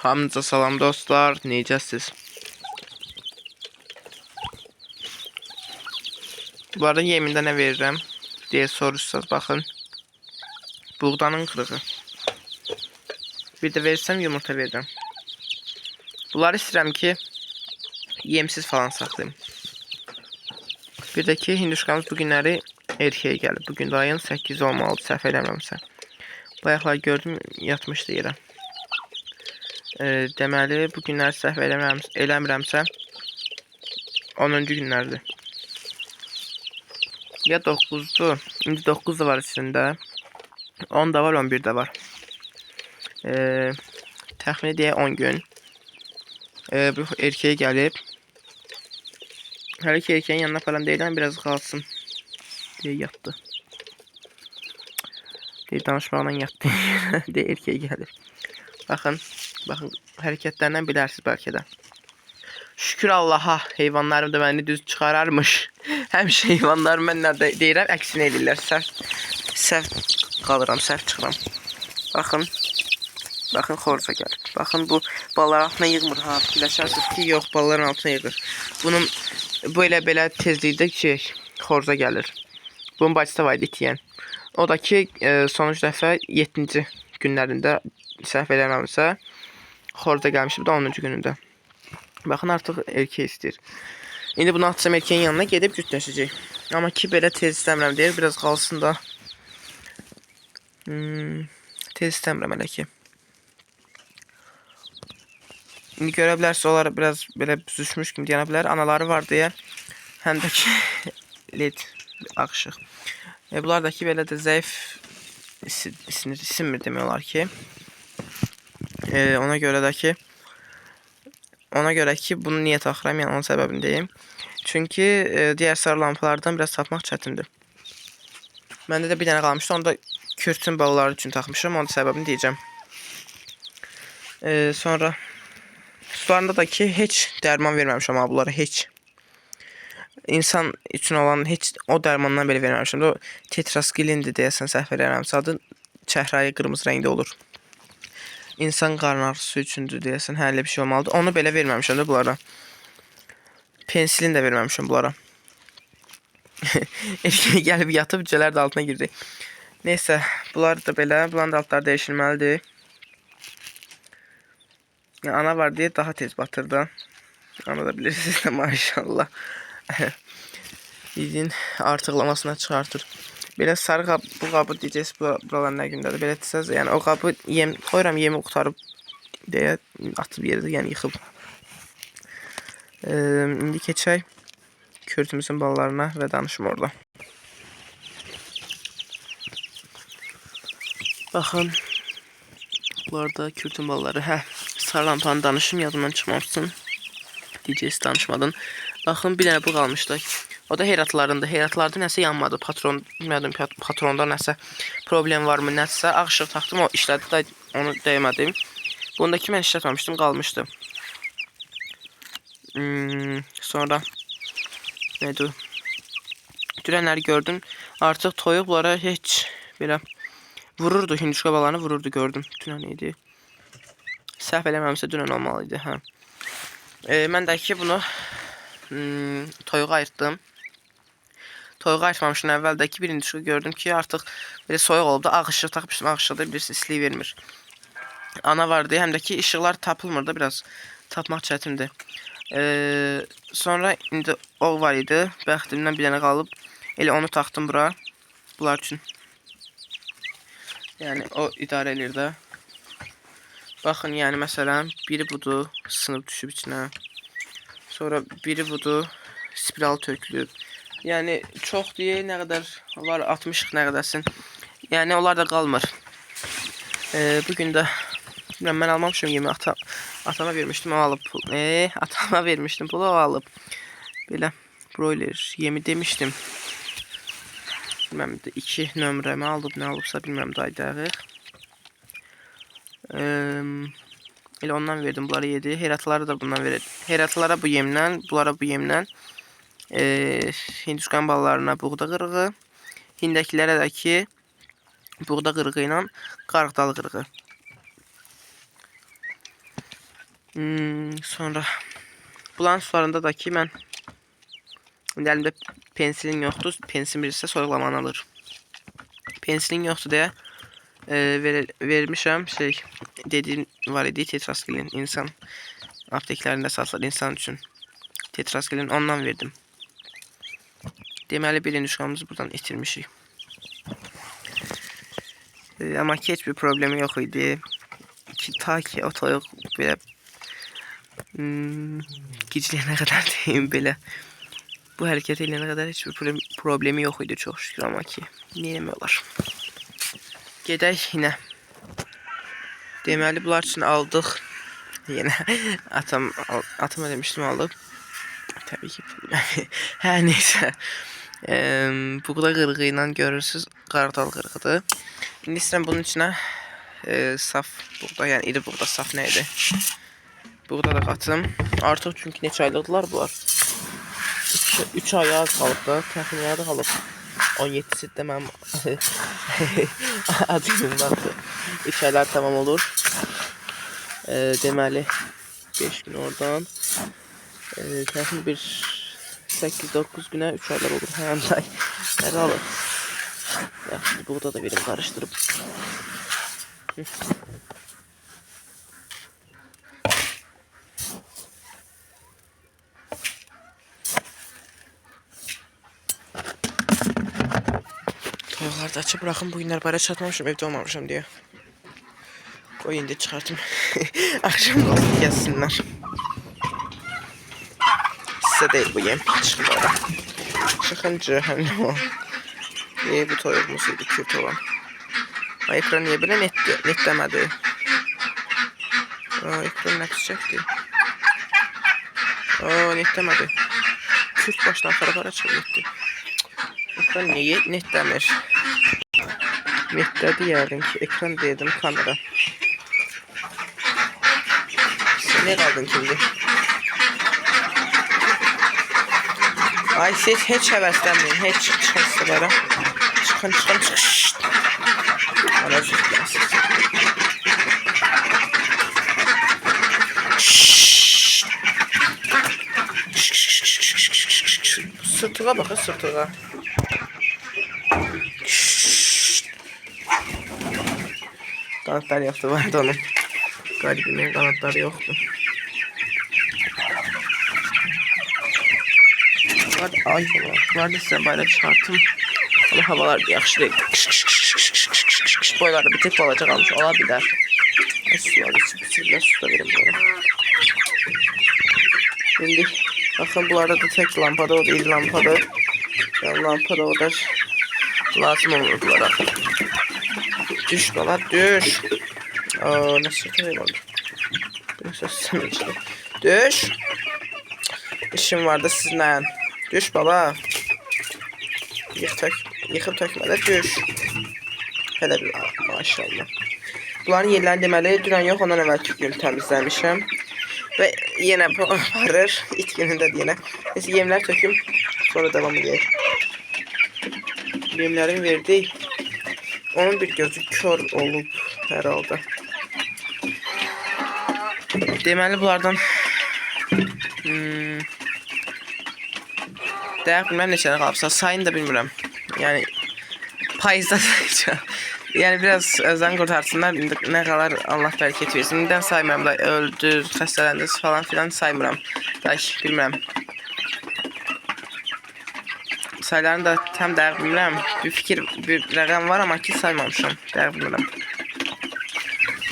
Hamınıza salam dostlar, necəsiz? Bu arada yemində nə verirəm deyə soruşsanız, baxın. Buğdanın qırığı. Bir də versəm yumurta verirəm. Bunları istəyirəm ki, yemsiz falan saxlayım. Bir də ki, hinduşkamız bu günləri erkəyə gəlib. Bugün də ayın 8 olmalıdır, səhv eləmirəmsə. Bayaqlar gördüm, yatmışdı yerə. Deməli, bu günləri səhv eləmirəmsə 10-cu günlərdir. Ya 9'du. İndi 9 da var içində. 10 da var, 11 də var. Təxmini deyək 10 gün. Bu erkeğe gəlib. Hələ ki erkeğin yanına falan deyilən biraz qalsın deyə yatdı. Deyə danışmaqla yatdı. Deyə erkeğe gəlib. Baxın, hərəkətlərindən bilərsiniz bəlkə də. Şükür Allaha, heyvanlarım da məni düz çıxararmış. Həmişə heyvanlarım mən nə deyirəm, əksinə edirlər. Səhv qalıram, səhv çıxıram. Baxın xorza gəlir. Baxın bu ballar altına yığmır. Ha, fikirləşərsiniz ki, yox, balların altına yığır. Bunun belə tezlikdə xorza gəlir. Bunun bacısı var idi itiyən. O da ki, sonuç dəfə 7-ci günlərində səhv eləməmsə xorza gəlmişdi, bu da 10-cu günündə. Baxın, artıq erkek istəyir. İndi bunu atacağım erkeğin yanına, gedib cütləşəcək. Amma ki, belə tez istəmirəm deyir, biraz qalsın da. Tez istəmirəm hələ ki. İndi görə bilərsiniz, onlar biraz belə büzüşmüş kimi deyənə bilər. Anaları var deyə, həm də ki, led ağışıq. Bunlar da ki, belə də zəif isinmir demək olar ki. Ona görə ki, bunu niyə taxıram, yəni onun səbəbini deyim. Çünki digər sarı lampalardan biraz tapmaq çətindir. Məndə də bir dənə qalmışdı, onu da kürtün balaları üçün taxmışam, onun səbəbini deyəcəm. Sonra sularında da ki, heç dərman verməmişəm ha bunlara, heç. İnsan üçün olan heç o dərmandan belə verməmişəm. O tetraskilindir deyəsən, səhv eləmirəmsə adı, çəhrayı qırmızı rəngdə olur. İnsan qarın ağrısı üçündür deyəsən, hələ bir şey olmalıdır. Onu belə verməmişəm də bunlara. Pensilin də verməmişəm bunlara. Erkeğe gəlib yatıb cücələr də altına girdi. Neysə, bunlar da belə, bunların da altları dəyişilməlidir. Yəni, ana var deyə daha tez batır da. Ana da bilirsiniz də maşallah. İzin artıqlamasına çıxartır. Belə sarı qab, bu qabı deyəcəksiniz, buralar nə gündədir. Belə desəz, yəni o qabı qoyuram, yemi qutarıb deyə atıb yerdə, yəni yıxıb. İndi keçək kürtümüzün ballarına və danışım orada. Baxın, bunlar da kürtün balları. Sarı lampanı danışım, yadımdan çıxmamışsın. Deyəcəksiniz, danışmadın. Baxın, bir dənə bu qalmışdı. O da heyratlarında nəsə yanmadı. Patronda nəsə problem varmı, nəsə ağ işıq taxdım, o işlədi də onu dəymədim. Bundakı mən işlətməmişdim, qalmışdı. Sonra neydi? Dünənləri gördüm. Artıq toyuq bunlara heç belə vururdu, hinduşka balarını vururdu, gördüm. Dünən idi. Səhv eləməmişsə dünən olmalıydı, hə. Mən də ki bunu toyuğa ayırtdım. Toyuğa ayırtmamışın əvvəldəki bir hinduşka gördüm ki, artıq belə soyuq olub da ağ işıq taxmışdım. Ağ işıqda bilirsiniz, istiliyi vermir. Ana var deyə, həm də ki işıqlar tapılmır da, biraz tapmaq çətindir. Sonra indi o var idi. Bəxtimdən bir dənə qalıb. Elə onu taxdım bura. Bunlar üçün. Yəni o idarə edir də. Baxın, yəni məsələn, biri budur, sınıb düşüb içinə. Sonra biri budur, spiral tökülüb. Yəni çox deyə, nə qədər var, 60 nə qədərsin. Yəni onlar da qalmır. Bugün də bilməm, mən almamışım yemi, atama vermişdim, o alıb. Atama vermişdim, pulu o alıb. Belə broiler yemi demişdim. Bilməm, 2 nömrəmi alıb, nə alıbsa bilməm, daydağıq. Elə ondan verdim, bunları yedi. Heyratları da bundan verir. Heyratlara bu yemdən, bunlara bu yemdən. Hinduşkan ballarına buğda qırığı. Hindəkilərə də ki buğda qırığı ilə qarğıdalı qırığı. Sonra bulan sularında da ki mən əlimdə pensilin yoxdur. Pensil bilirsə soyuqlamanı alır. Pensilin yoxdur deyə vermişəm şey dediğim var idi, tetraskilin insan apteklərində satılır insan üçün. Tetraskilin ondan verdim. Deməli birinci şuamızı buradan itirmişik. Amma ki heç bir problemi yox idi. Ta ki o toyuq belə gicləyənə qədər deyim belə. Bu hərəkət edilənə qədər heç bir problemi yox idi çox şükür, amma ki neyəmək olar. Gedək yine. Deməli bunlar üçün aldıq. Yine atama demiştim aldım. Tabii ki. Hər neysə. Buğda qırığı ilə görürsüz, qardal qırığıdır. İndi istəyirəm bunun içinə saf buğda, yəni iri buğda, saf nə idi? Buğda da qatım. Artıq çünki neçə aylıqdılar bunlar? 3 ay az qalıb da, təxminən də qalıb. 17'si mənim adım vardı. 3 aylar tamam olur. Deməli 5 gün oradan. Təxmin bir 8-9 günə 3 aylar olur. Həm ay. Hər alır. Yaxşı, buğda da verim qarışdırıb. Toyuqları da açıb bırakın. Bu günlər bara çatmamışım, evdə olmamışım diye. Qoy indi çıxartım. Akşam qalıb gəlsinlər. Sizə deyil bu yem. Çıxın bara. Çıxın cəhənnəm o. Bu toyuğumuz idi, kürt olan. Ekran niye belə net demədi? Ekran nə pis çəkdi? Net demədi. Kürt başdan axara bara çıxıb getdi. Ekran niye net demir? Netdə deyərdin ki, ekran dedim kamera. Sen ne kaldın şimdi? Ay siz heç həvəslənməyin, heç çıxın sıralara. Çıxın. Bana zıplasın. Sırtığa bakın, sırtığa. Kanatları yoktu, vardı onun. Garibimin kanatları yoktu. Ay vardı size bayrak çıkarttım. Ama havalar yaxşı değil. Boylarda bir tek balaca kalmış olabilir. Suları içip su da verin bana. Şimdi bakın bunlarda da tek lampada, o değil lampada. Yani lampada o da lazım olur bunlara. Düş bala düş. Nasıl koyamadım? Nasıl sana işte. Düş. İşim vardı sizinle. Düş bala. Yıkıp tökmədə düş. Hələ bir maşallah. Bunların yerlərini deməli dünən yox, ondan əvvəlki gün təmizləmişəm. Və yenə varır. İt günündə yenə. Neyse yemlər töküm. Sonra devam edək. Yemlərin verdik. Onun bir gözü kör olub hər halda. Deməli bunlardan Dəqiq bilməm neçədə qalıbsa, sayını da bilmirəm. Yəni payızda sayacağım. Yəni biraz özdən qurtarsınlar. Nə qalar Allah bərəkət versin. İndən saymıram da öldür, xəstələndi falan filan saymıram. Dəqiq bilmirəm. Saylarını da tam dəqiq bilmirəm. Bir fikir, bir rəqəm var amma ki saymamışam. Dəqiq bilmirəm.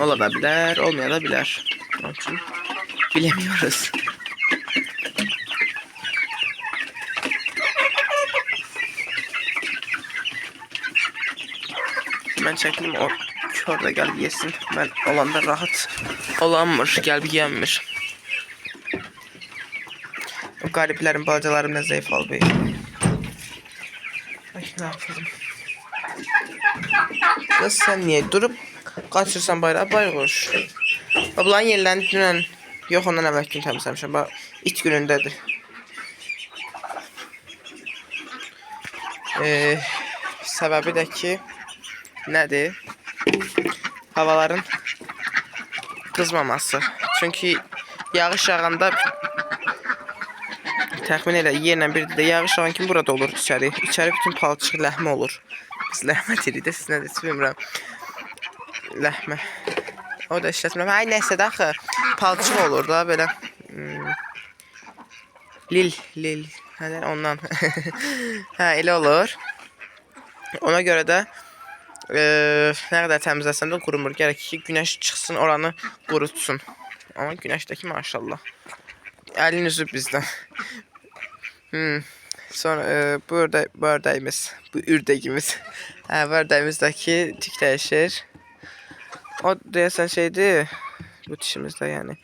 Ola da bilər, olmaya da bilər. Onun üçün bilemiyoruz. Ben çektim o kör de gelip yesin. Ben olanda rahat olanmır, gelip yenmir. O gariplerin balacalarım ne zayıf alıyor. Ay ne yapalım. Kız sen niye durup kaçırsan bayrağı baykuş. Ablan yerlendi dünən. Yox ondan əvvəl gün təmizləmişəm. Bax it günündədir. Səbəbi də ki nədir? Havaların qızmaması. Çünki yağış yağanda təxmin elə yerlə bir də yağış yağan kimi burada olur içəri. İçəri bütün palçıq ləhmə olur. Biz ləhmə deyirik də, siz nə deyirsiniz bilmirəm. Ləhmə. O da işlətmirəm. Ay nəsə də axı palçıq olur da belə. Lil. Hə, ondan. Hə, elə olur. Ona görə də nə qədər təmizləsən də qurumur. Gərək ki, günəş çıxsın, oranı qurutsun. Amma günəşdəki maşallah. Əlin üzü bizdən. Sonra bu ördəyimiz, bu ürdəyimiz. Hə, bu ördəyimizdəki tük dəyişir. O deyəsən şeydir, bu dişimizdə yəni.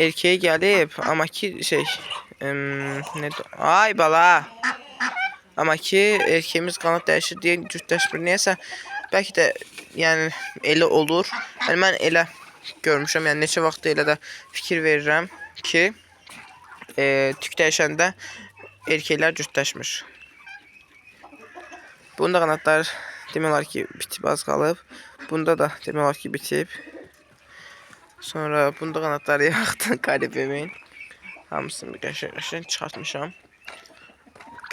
Erkeğe gəlib, amma ki şey, ay bala. Amma ki erkeğimiz qanad dəyişir deyə cütləşmir. Neyəsə, bəlkə də yəni elə olur. Yəni mən elə görmüşəm, yəni neçə vaxt elə də fikir verirəm ki, tük dəyişəndə erkeklər cütləşmir. Bunda qanadlar demək olar ki bitib az qalıb. Bunda da demək olar ki bitib. Sonra bunda qanadları yaxdı qaribimin. Hamısını qəşəng çıxartmışam.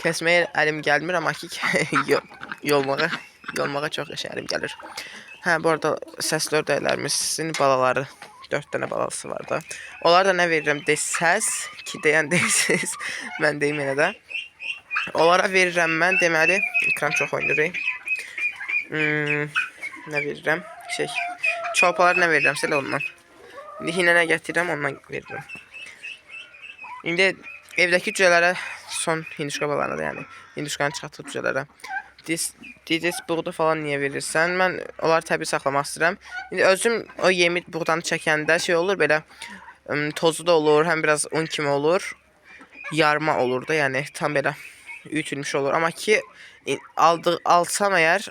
Kəsməyə əlim gəlmir, amma ki yolmağa çox qəşəng əlim gəlir. Hə, bu arada səsli ördəklərimizin balaları 4 dənə balası var da. Onlara da nə verirəm desəz ki, deyən deyəsiz. Mən deyim yenə də. Onlara verirəm mən, deməli, ekran çox oynayır. Nə verirəm? Çolpalar nə verirəm, elə ondan. İndi hinə nə gətirirəm, ondan verirəm. İndi evdəki cücələrə son hinduşka balarına da, yəni hinduşkanı çıxartıb cücələrə. Diz buğda falan niyə verirsən? Mən onları təbii saxlamaq istəyirəm. İndi özüm o yemi buğdanı çəkəndə şey olur, belə tozu da olur, həm biraz un kimi olur. Yarma olur da, yəni tam belə ütülmüş olur. Amma ki alsam əgər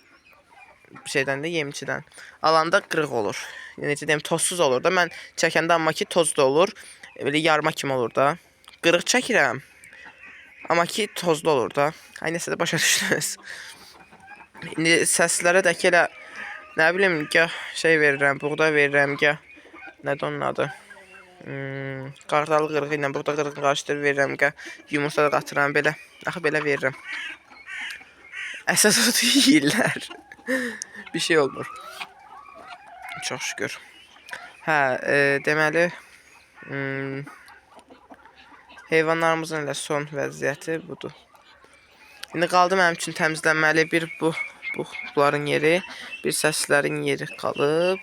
şeydən də yemçidən alanda qırıq olur. Necə deyim, tozsuz olur da. Mən çəkəndə amma ki toz da olur. Belə yarma kimi olur da. Qırıq çəkirəm. Amma ki tozlu olur da. Ay nəsə də başa düşdünüz. İndi səslərə də ki elə nə bilim, gah şey verirəm, buğda verirəm, gah nədir onun adı? Qardalı qırığı ilə buğda qırığını qarışdırıb verirəm, gah yumurta da qatıram, belə. Axı belə verirəm. Əsas odur yeyirlər. Bir şey olmur. Çox şükür. Hə, deməli heyvanlarımızın elə son vəziyyəti budur. İndi qaldı mənim üçün təmizlənməli bir bunların yeri, bir səslərin yeri qalıb.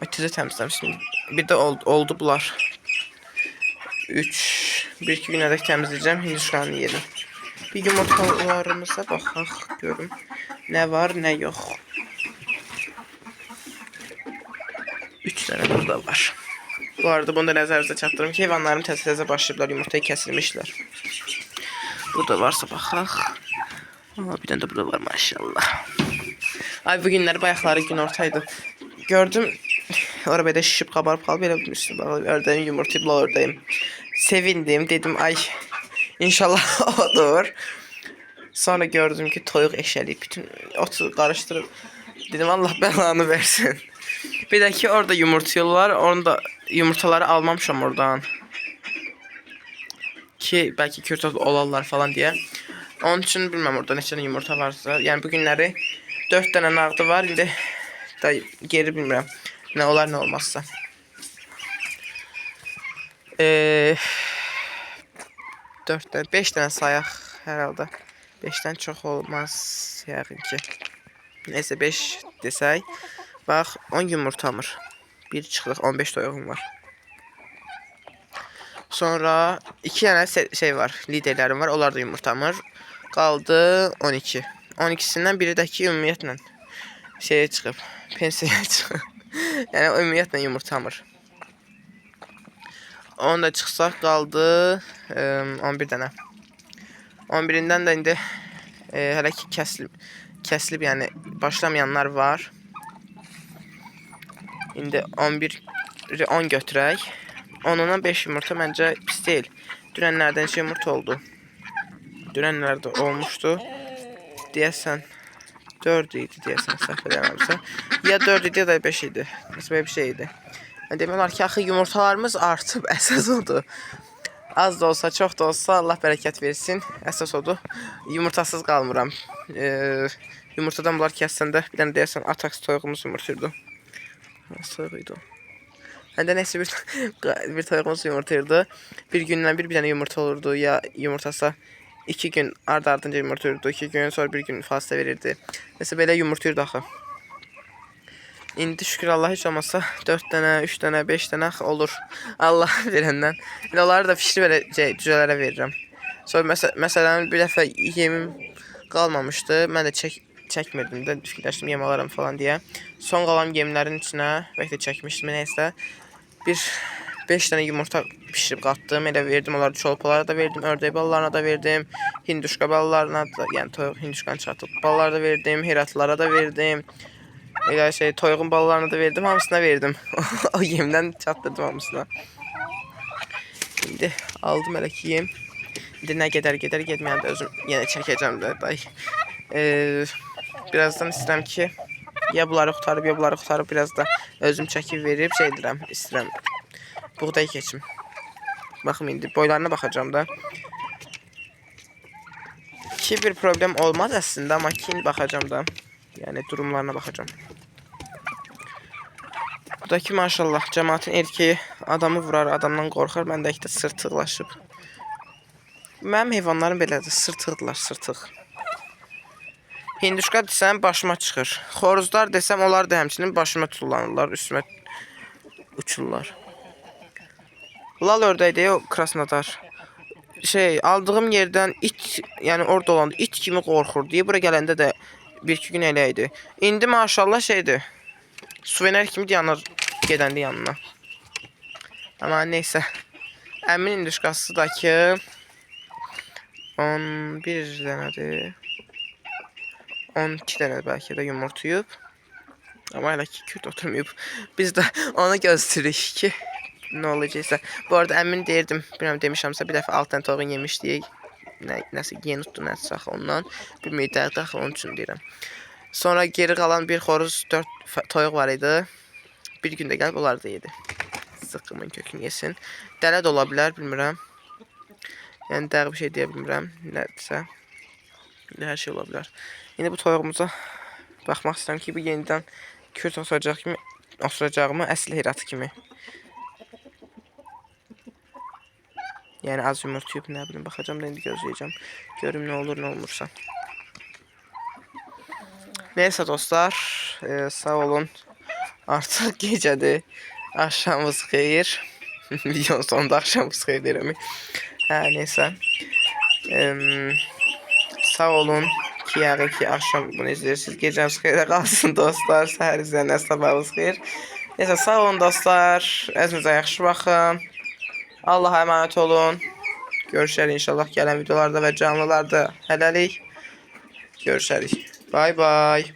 Ötüzü təmizləmişdim. Bir də oldu bunlar. 1-2 günədək təmizləyəcəm hinduşkanın yeri. Bir yumurtalarımıza baxaq, görüm nə var, nə yox. 3 dənə burada var. Bu arada bunu da nəzərinizə çatdırım ki, heyvanlarım təzə başlayıblar, yumurtayı kəsilmişlər. Burada varsa baxaq. Bir dənə də burada var maşallah. Ay bu günləri bayaqları gün ortaydı. Gördüm orada belə şişib qabarıb qalıb, belə üstünə bağlı ördəyim yumurtayı bula ördəyim. Sevindim, dedim ay inşallah odur. Sonra gördüm ki toyuq eşəliyib bütün otu qarışdırıb. Dedim Allah bəlanı versin. Bir də ki orada yumurtayırlar, onu da yumurtaları almamışam oradan. Ki bəlkə kürt olarlar falan deyə. Onun üçün bilməm orada neçə dənə yumurta varsa. Yəni bu günləri 4 dənə nağdı var. İndi da geri bilmirəm. Nə olar, nə olmazsa. 4 dənə, 5 dənə sayaq hər halda. 5-dən çox olmaz yəqin ki. Neysə 5 desək. Bax 10 yumurtamır. Bir çıxdıq 15 toyuğum var. Sonra 2 dənə şey var, liderlərim var, onlar da yumurtamır. Qaldı 12. 12-sindən biri də ki ümumiyyətlə şeyə çıxıb, pensiyaya çıxıb. Yəni ümumiyyətlə yumurtamır. Onu da çıxsaq qaldı 11 dənə. 11-dən də indi hələ ki kəsilib, yəni başlamayanlar var. İndi 11-i 10 götürək. 10'dan 5 yumurta məncə pis deyil. Dünənlərdən yumurta oldu. Dünənlərdə olmuşdu. Deyəsən 4 idi, deyəsən səhv eləmirəmsə. Ya 4 idi ya da 5 idi. Nəsə bir şey idi. Demək olar ki, axı yumurtalarımız artıb, əsas odur. Az da olsa, çox da olsa Allah bərəkət versin. Əsas odur. Yumurtasız qalmıram. Yumurtadan bunlar kəssəndə bir dənə deyəsən Atax toyuğumuz yumurtayırdı. Nasıl toyuğuydu? Həndə nəsə bir toyuğumuz yumurtayırdı. Bir gündən bir dənə yumurta olurdu. Ya yumurtasa 2 gün ardınca yumurtayırdı. 2 gün sonra bir gün fasilə verirdi. Nəsə belə yumurtayırdı axı. İndi şükür Allah heç olmasa 4 dənə, 3 dənə, 5 dənə olur. Allah verəndən. İndi onları da pişirib belə cücələrə verirəm. Sonra məsələn bir dəfə yemim qalmamışdı. Mən də çəkmirdim də, fikirləşdim yem alaram falan deyə. Son qalan yemlərin içinə bəlkə də çəkmişdim nəysə. Bir 5 dənə yumurta pişirib qatdım. Elə verdim onları çolpalara da verdim, ördək balalarına da verdim. Hinduşka balalarına da, yəni toyuq hinduşkanı çatıb balalara da verdim, heratlara da verdim. Elə toyuğun balalarına da verdim, hamısına verdim. O yemdən çatdırdım hamısına. İndi aldım elə ki yem. İndi nə gedər getməyəndə özüm yenə çəkəcəm də. Birazdan istəyirəm ki, ya bunları qurtarıb biraz da özüm çəkib verib edirəm, istəyirəm. Buğday keçim. Baxım indi boylarına baxacağım da. Ki bir problem olmaz əslində, amma ki baxacağım da. Yəni durumlarına baxacağım. Buradakı maşallah cəmaatın erkeği adamı vurar, adamdan qorxar. Məndəki də sırtıqlaşıb. Mənim heyvanlarım belədir, sırtıqdılar, sırtıq. Hinduşka desəm başıma çıxır. Xoruzlar desəm onlar da həmçinin başıma tullanırlar, üstümə uçurlar. Lal ördəkdir o krasnodar. Aldığım yerdən it, yəni orada olanda it kimi qorxur deyə bura gələndə də 1-2 gün elə idi. İndi maşallah suvener kimi dayanır gedəndə yanına. Amma neysə. Əmin hinduşkası da ki 11 dənədir. 12 dənə bəlkə də yumurtayıb. Amma hələ ki kürt oturmayıb. Biz də ona gözləyirik ki nə olacaqsa. Bu arada əmin deyirdim, bilmirəm demişəmsə bir dəfə 6 dənə toyuğun yemişdik. Nəsə yeni tutdu nəsə ondan. Bilməyəcək axı onun üçün deyirəm. Sonra geri qalan bir xoruz 4 toyuq var idi. Bir gündə gəlib onlar da yedi. Sıqqımın kökünü yesin. Dələ də ola bilər, bilmirəm. Yəni dəqiq bir şey deyə bilmirəm. Nədirsə. Hər şey ola bilər. İndi bu toyuğumuza baxmaq istəyirəm ki, bu yenidən kürt oturacağımı əsl heratı kimi. Yəni az yumurtayıb, nə bilim, baxacağım da indi gözləyəcəm. Görüm nə olur, nə olmursa. Neysə dostlar, sağ olun. Artıq gecədir. Axşamımız xeyir. Videonun sonunda axşamımız xeyir deyirəm. Neysə. Sağ olun ki, yəqin ki, axşam bunu izləyirsiniz. Gecəniz xeyrə qalsın dostlar. Səhər izləyənə sabahınız xeyir. Neysə, sağ olun dostlar. Özünüzə yaxşı baxın. Allah'a emanet olun. Görüşərik inşallah gələn videolarda və canlılarda. Hələlik. Görüşərik. Bye bye.